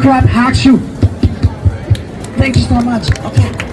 crowd hugs you. Thank you so much. Okay.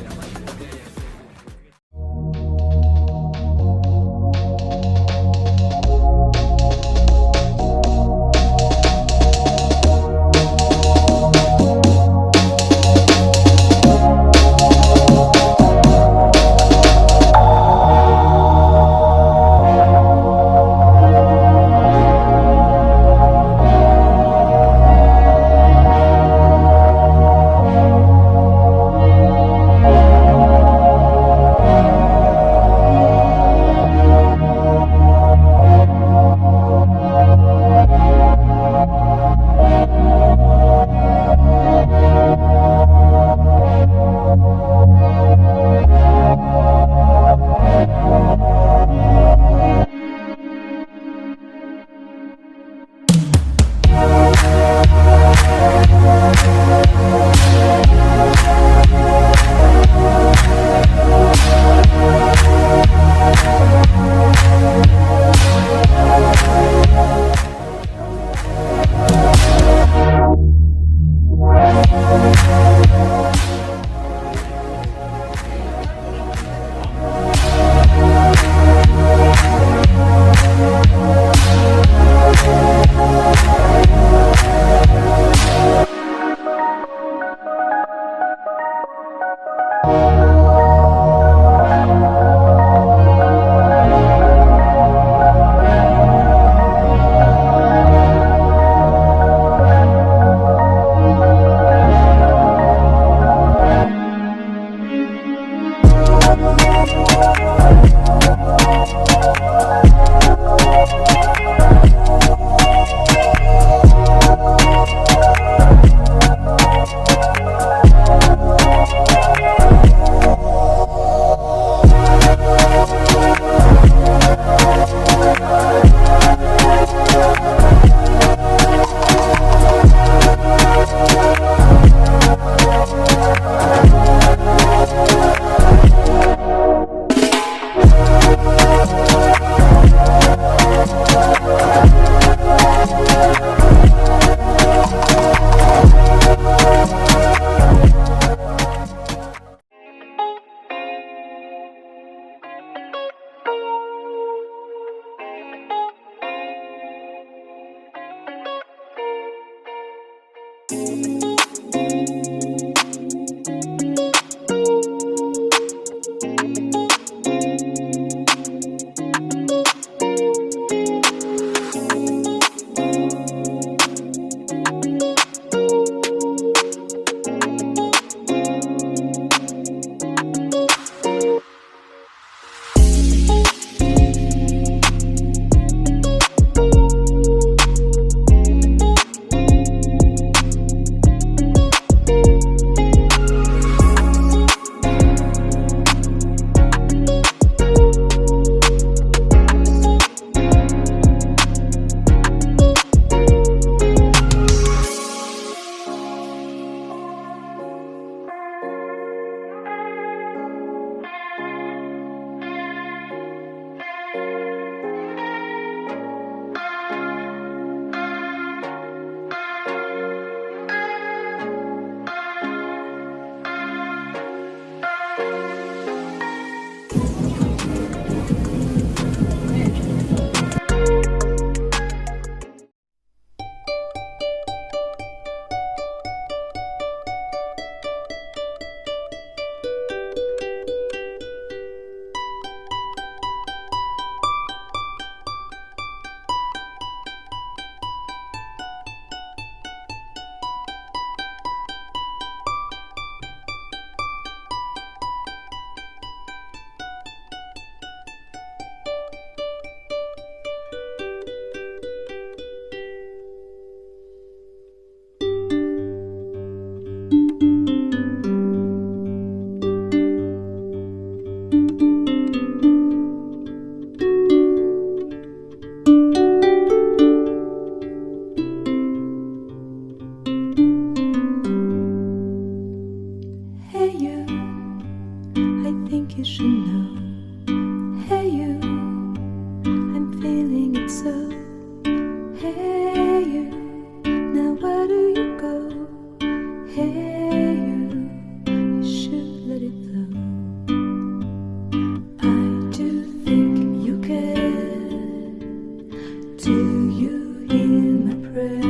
Do you hear my prayer?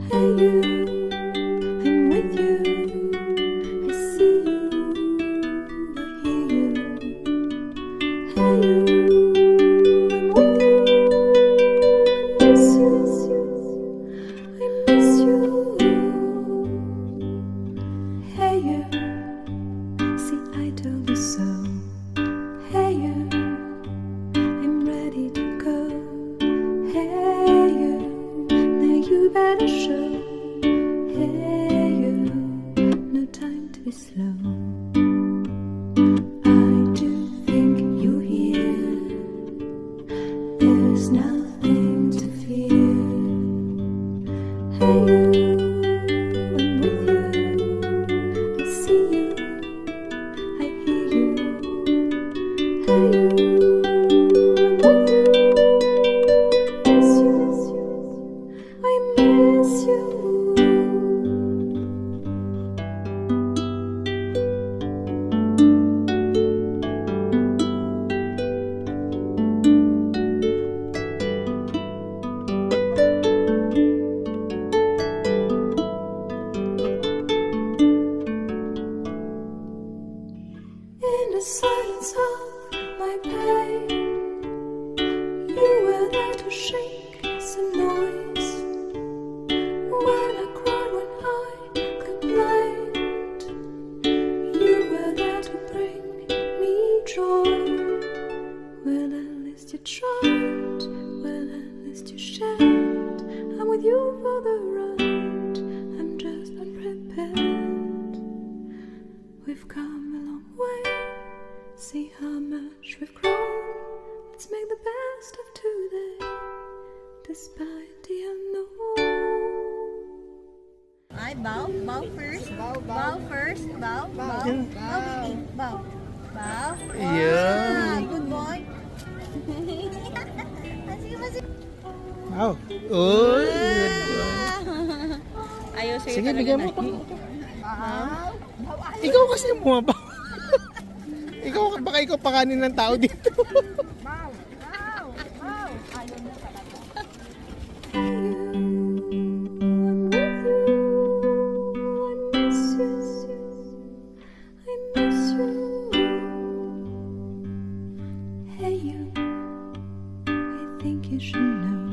Hey you, I'm with you. I see you, I hear you. Hey you, I'm with you. I miss you, I miss you. Hey you, see I told you so. Hey you, I'm ready to go. Hey you, now you better show. Hey you, no time to be slow. I do think you're here. There's nothing to fear. Hey you, I'm with you. I see you, I hear you. Hey you, I'm with you. I miss you. In the silence of my pain, you were there to shake some noise. When I cried, when I complained, you were there to bring me joy. Well, at least you tried, well, at least you shared. I'm with you for the ride, I'm just unprepared. We've come a long way, see how much we've grown. Let's make the best of today, despite the unknown. Ay, bow first. Bow first. Bow. Okay, bow. Bow. Yeah. Good boy. Sige. Wow. Oh, good boy. Ayaw sa'yo Sige, talaga bigyan mo na. pa. Bow. Ikaw kasi bumabaw. Baka ikaw pakanin ng tao dito. Bow. Ayaw na talaga. Hey you, I think you should know.